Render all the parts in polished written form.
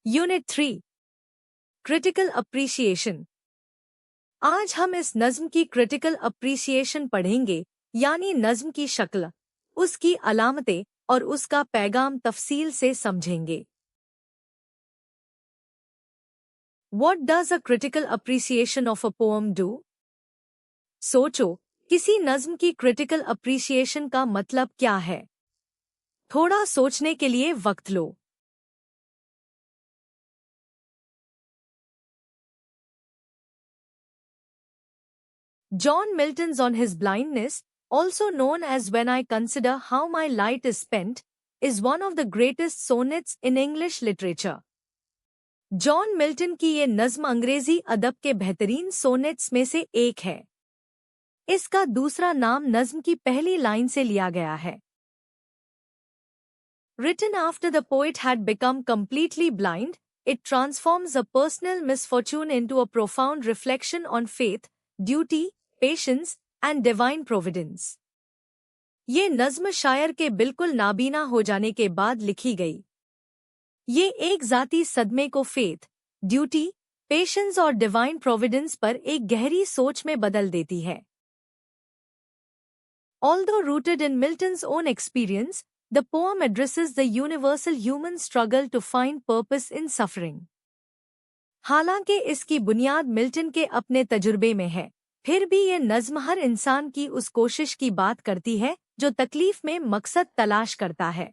Unit 3 critical appreciation. आज हम इस नज्म की क्रिटिकल अप्रिसिएशन पढ़ेंगे, यानी नज्म की शक्ल, उसकी अलामतें और उसका पैगाम तफसील से समझेंगे। What does a critical appreciation of a poem do? सोचो, किसी नज्म की क्रिटिकल अप्रिसिएशन का मतलब क्या है? थोड़ा सोचने के लिए वक्त लो। John Milton's On His Blindness, also known as When I Consider How My Light Is Spent, is one of the greatest sonnets in English literature. John Milton की ये नज्म अंग्रेजी अदब के बेहतरीन सोनेट्स में से एक है। इसका दूसरा नाम नज्म की पहली लाइन से लिया गया है। Written after the poet had become completely blind, it transforms a personal misfortune into a profound reflection on faith, duty, patience and divine Providence. ये नज्म शायर के बिल्कुल नाबीना हो जाने के बाद लिखी गई। ये एक जाती सदमे को फेथ, ड्यूटी, पेशेंस और डिवाइन प्रोविडेंस पर एक गहरी सोच में बदल देती है। Although rooted in Milton's own experience, the poem addresses the universal human struggle to find purpose in suffering. हालांकि इसकी बुनियाद मिल्टन के अपने तजुर्बे में है, फिर भी ये नज्म हर इंसान की उस कोशिश की बात करती है जो तकलीफ में मकसद तलाश करता है।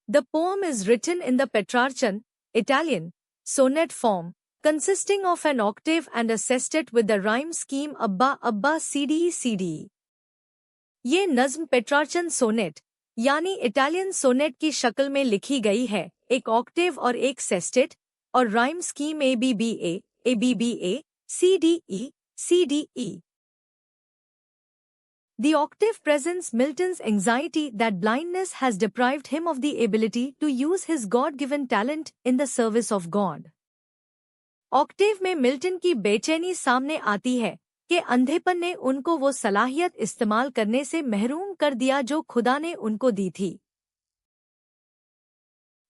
The poem is written in the Petrarchan, Italian, sonnet form, consisting of an octave and a sestet with the rhyme scheme Abba Abba CDE CDE. ये नज्म पेट्रार्चन सोनेट यानी इटालियन सोनेट की शक्ल में लिखी गई है, एक ऑक्टेव और एक सेस्टेट और rhyme scheme ABBA, ABBA, CDE, CDE. The octave presents Milton's anxiety that blindness has deprived him of the ability to use his God-given talent in the service of God. Octave में Milton की बेचैनी सामने आती है कि अंधेपन ने उनको वो सलाहियत इस्तेमाल करने से महरूम कर दिया जो खुदा ने उनको दी थी।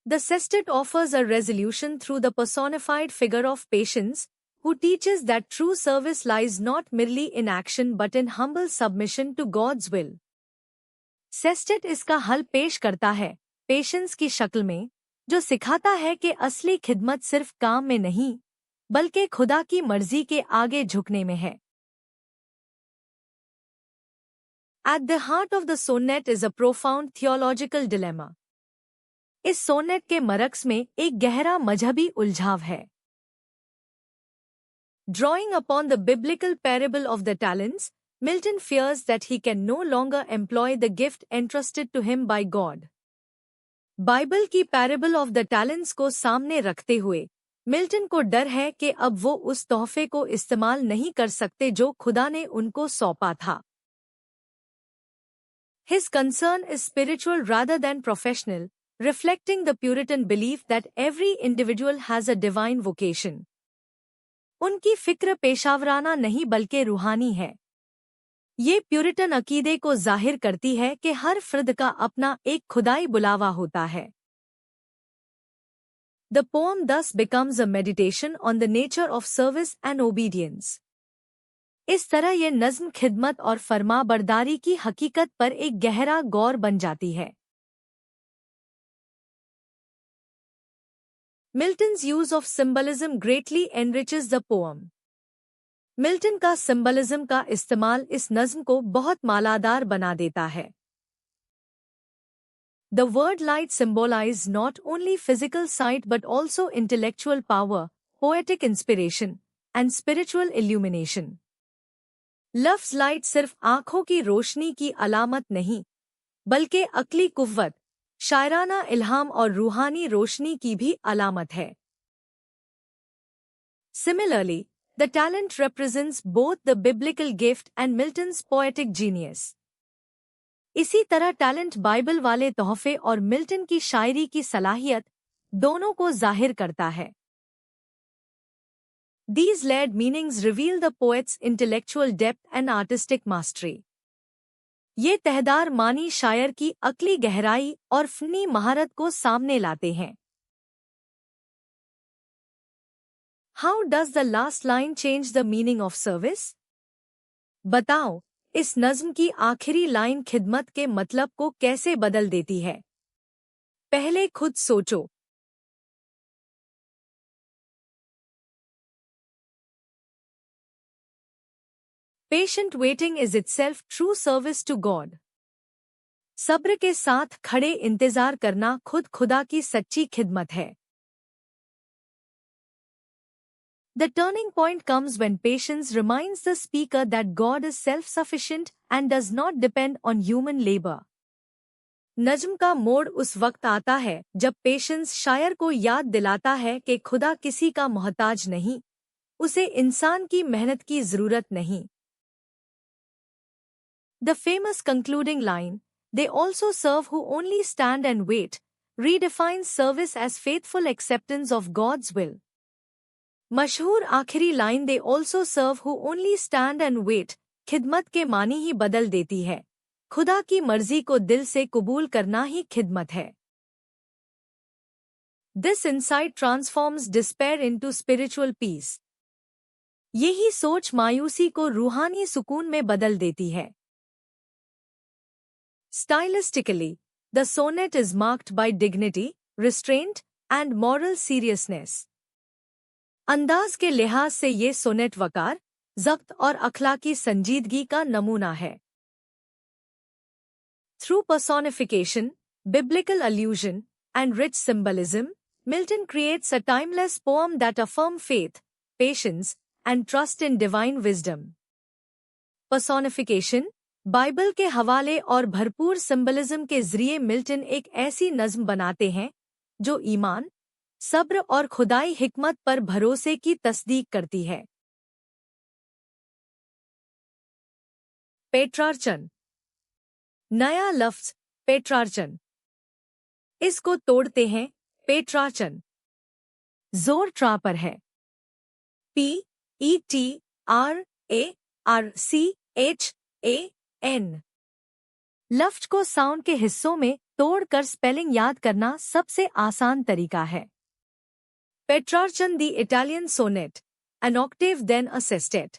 The sestet offers a resolution through the personified figure of patience, who teaches that true service lies not merely in action but in humble submission to God's will. Sestet इसका हल पेश करता है, पेशेंस की शक्ल में, जो सिखाता है कि असली खिदमत सिर्फ काम में नहीं, बल्कि खुदा की मर्जी के आगे झुकने में है। At the heart of the sonnet is a profound theological dilemma. इस सोनेट के मरक्स में एक गहरा मजहबी उलझाव है। Drawing upon the biblical parable of the talents, Milton fears that he can no longer employ the gift entrusted to him by God. Bible की parable of the talents को सामने रखते हुए मिल्टन को डर है कि अब वो उस तोहफे को इस्तेमाल नहीं कर सकते जो खुदा ने उनको सौंपा था। His concern is spiritual rather than professional, reflecting the Puritan belief that every individual has a divine vocation. उनकी फिक्र पेशावराना नहीं बल्कि रूहानी है। ये प्यूरिटन अकीदे को जाहिर करती है कि हर फर्द का अपना एक खुदाई बुलावा होता है। The poem thus becomes a meditation on the nature of service and obedience. इस तरह ये नज्म खिदमत और फरमाबरदारी की हकीकत पर एक गहरा गौर बन जाती है। Milton's use of symbolism greatly enriches the poem. Milton का सिंबलिज्म का इस्तेमाल इस नज्म को बहुत मालादार बना देता है। The word light symbolizes not only physical sight but also intellectual power, poetic inspiration, and spiritual illumination. लफ्ज़ लाइट सिर्फ आँखों की रोशनी की अलामत नहीं, बल्कि अक्ली कुव्वत, शायराना इल्हाम और रूहानी रोशनी की भी अलामत है। Similarly, the talent represents both the biblical gift and Milton's poetic genius. इसी तरह टैलेंट बाइबल वाले तोहफे और मिल्टन की शायरी की सलाहियत दोनों को जाहिर करता है। These layered meanings reveal the poet's intellectual depth and artistic mastery. ये तहदार मानी शायर की अक्ली गहराई और फनी महारत को सामने लाते हैं। How does the last line change the meaning of service? बताओ, इस नज्म की आखिरी लाइन खिदमत के मतलब को कैसे बदल देती है? पहले खुद सोचो। Patient waiting is itself true service to God. सब्र के साथ खड़े इंतजार करना खुद खुदा की सच्ची खिदमत है। The turning point comes when patience reminds the speaker that God is self-sufficient and does not depend on human labor. नज्म का मोड़ उस वक्त आता है जब पेशेंस शायर को याद दिलाता है कि खुदा किसी का मोहताज नहीं, उसे इंसान की मेहनत की जरूरत नहीं। The famous concluding line, "They also serve who only stand and wait," redefines service as faithful acceptance of God's will. मशहूर आखिरी line "They also serve who only stand and wait" खिदमत के मानी ही बदल देती है। खुदा की मर्जी को दिल से कबूल करना ही खिदमत है। This insight transforms despair into spiritual peace. यही सोच मायूसी को रूहानी सुकून में बदल देती है। Stylistically, the sonnet is marked by dignity, restraint, and moral seriousness. अंदाज के लिहाज से ये सोनेट वकार, ज़ब्त और अखलाकी संजीदगी का नमूना है। Through personification, biblical allusion, and rich symbolism, Milton creates a timeless poem that affirms faith, patience, and trust in divine wisdom. Personification, Bible के हवाले और भरपूर सिंबलिज्म के जरिए मिल्टन एक ऐसी नज्म बनाते हैं जो ईमान, सब्र और खुदाई हिकमत पर भरोसे की तस्दीक करती है। पेट्रार्चन। नया लफ्ज पेट्रार्चन। इसको तोड़ते हैं पेट्रार्चन। जोर ट्रा पर है। PETRARCHAN। लफ्ज को साउंड के हिस्सों में तोड़कर स्पेलिंग याद करना सबसे आसान तरीका है। Petrarchan the Italian sonnet, an octave then a sestet.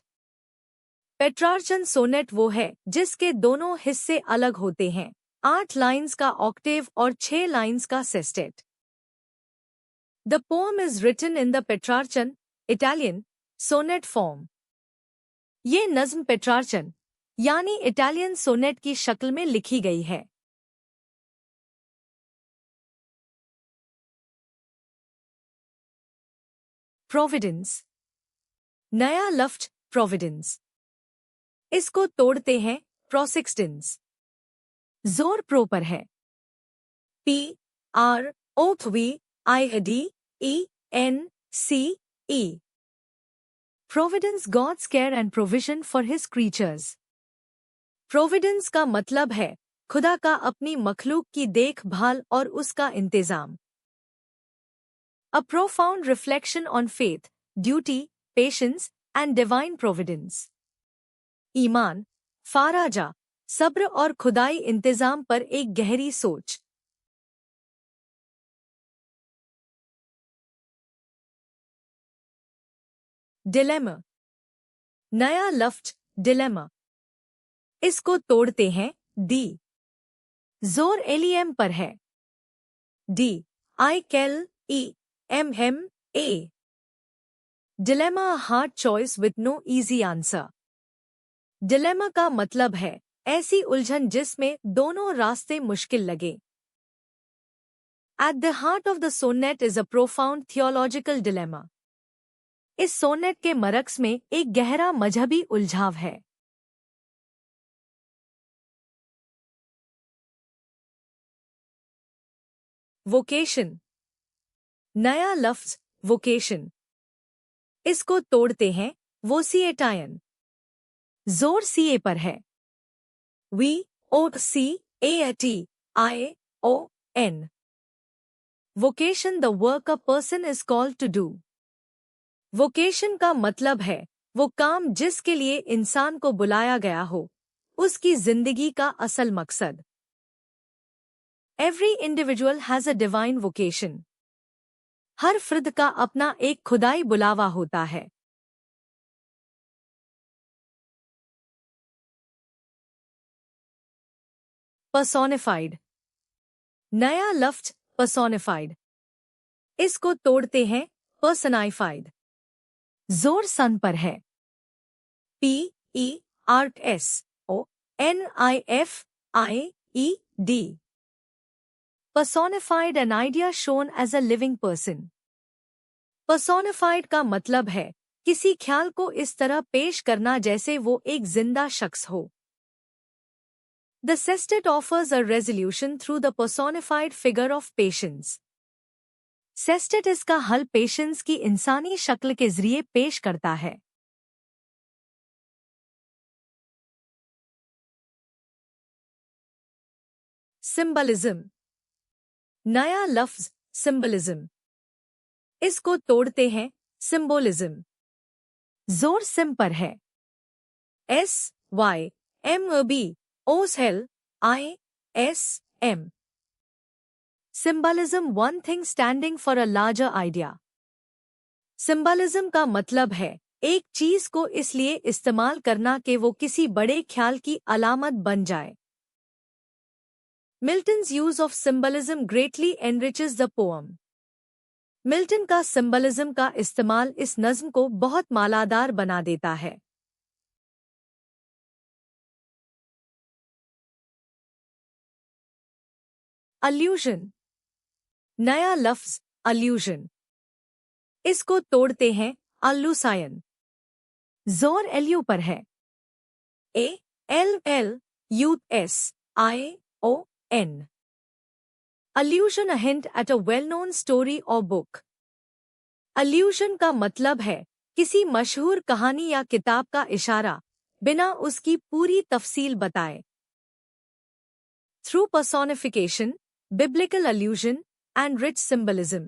Petrarchan sonnet वो है जिसके दोनों हिस्से अलग होते हैं, 8 लाइन्स का ऑक्टेव और 6 लाइन्स का sestet. The poem is written in the Petrarchan, Italian, sonnet form. ये नज्म पेट्रार्चन यानी इटालियन सोनेट की शक्ल में लिखी गई है। प्रोविडेंस। नया लफ्ज प्रोविडेंस। इसको तोड़ते हैं प्रोसिक्सटेंस। जोर प्रो पर है। PROVIDENCE। Providence God's care and provision for his creatures. Providence का मतलब है खुदा का अपनी मखलूक की देखभाल और उसका इंतजाम। A profound reflection on faith, duty, patience, and divine providence. ईमान, फाराजा, सब्र और खुदाई इंतजाम पर एक गहरी सोच। डिलेमा। नया लफ्ज डिलेमा। इसको तोड़ते हैं डी। जोर एलियम पर है। DILEMMA। Dilemma hard choice with no easy answer. Dilemma का मतलब है ऐसी उलझन जिसमें दोनों रास्ते मुश्किल लगे। At the heart of the sonnet is a profound theological dilemma. इस सोनेट के मरक्स में एक गहरा मजहबी उलझाव है। वोकेशन। नया लफ्ज वोकेशन। इसको तोड़ते हैं वोसिएटायन। जोर सीए पर है। VOCATION। Vocation the work a person is called to do. Vocation का मतलब है वो काम जिसके लिए इंसान को बुलाया गया हो, उसकी जिंदगी का असल मकसद। Every individual has a divine vocation. हर फर्द का अपना एक खुदाई बुलावा होता है। Personified। नया लफ्ज personified। इसको तोड़ते हैं personified। जोर सन पर है। Personified। Personified an idea shown as a living person। Personified का मतलब है किसी ख्याल को इस तरह पेश करना जैसे वो एक जिंदा शख्स हो। The sestet offers a resolution through the personified figure of patience। Sestet इसका हल पेशेंस की इंसानी शक्ल के जरिए पेश करता है। सिंबलिज्म। नया लफ्ज सिंबलिज्म। इसको तोड़ते हैं सिंबोलिज्म। जोर सिम पर है। SYMBOSLISM। Symbolism, one thing standing for a larger idea। Symbolism का मतलब है एक चीज को इसलिए इस्तेमाल करना कि वो किसी बड़े ख्याल की अलामत बन जाए। Milton's use of symbolism greatly enriches the poem। Milton का सिंबलिज्म का इस्तेमाल इस नज्म को बहुत मालादार बना देता है। अल्यूजन। नया लफ्ज अल्यूजन। इसको तोड़ते हैं अल्लूसायन। जोर एल्यू पर है। ALLUSION। Allusion, a hint at a well-known story or book। Allusion का मतलब है किसी मशहूर कहानी या किताब का इशारा बिना उसकी पूरी तफसील बताए। Through personification, biblical allusion and rich symbolism।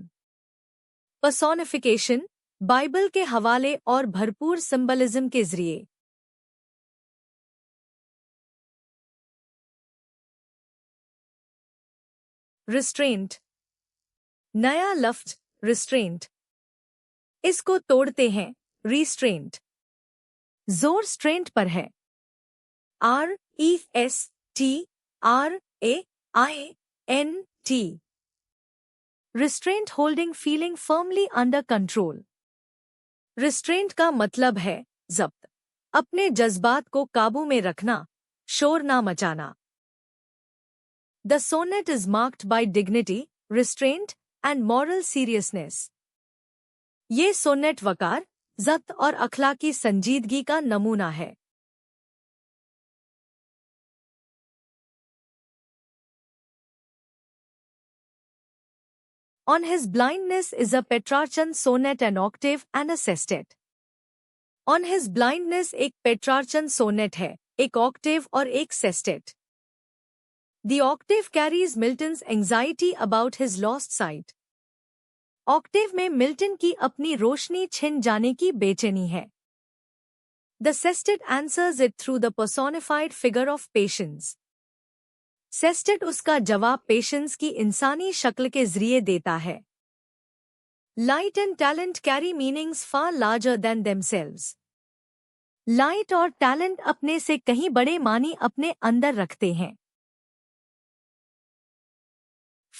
Personification, Bible के हवाले और भरपूर सिंबलिज्म के जरिए। रिस्ट्रेंट। नया लफ्ज रिस्ट्रेंट। इसको तोड़ते हैं रिस्ट्रेंट। जोर स्ट्रेंट पर है। RESTRAINT। Restraint holding feeling firmly under control. Restraint का मतलब है जब्त, अपने जज्बात को काबू में रखना, शोर ना मचाना। The sonnet is marked by dignity, restraint and moral seriousness। ये सोनेट वकार, ज़ब्त और अखलाकी संजीदगी का नमूना है। On his blindness is a Petrarchan sonnet, an octave and a sestet। On his blindness एक पेट्रार्चन सोनेट है, एक ऑक्टेव और एक sestet. The octave carries Milton's anxiety about his lost sight। Octave में मिल्टन की अपनी रोशनी छिन जाने की बेचैनी है। The sestet answers it through the personified figure of patience। Sestet उसका जवाब पेशेंस की इंसानी शक्ल के जरिए देता है। Light and talent carry meanings far larger than themselves। Light और टैलेंट अपने से कहीं बड़े मानी अपने अंदर रखते हैं।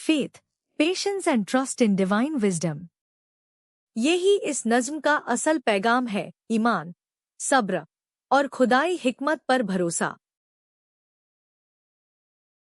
Faith, patience and trust in divine wisdom। यही इस नज्म का असल पैगाम है, ईमान, सब्र और खुदाई हिकमत पर भरोसा।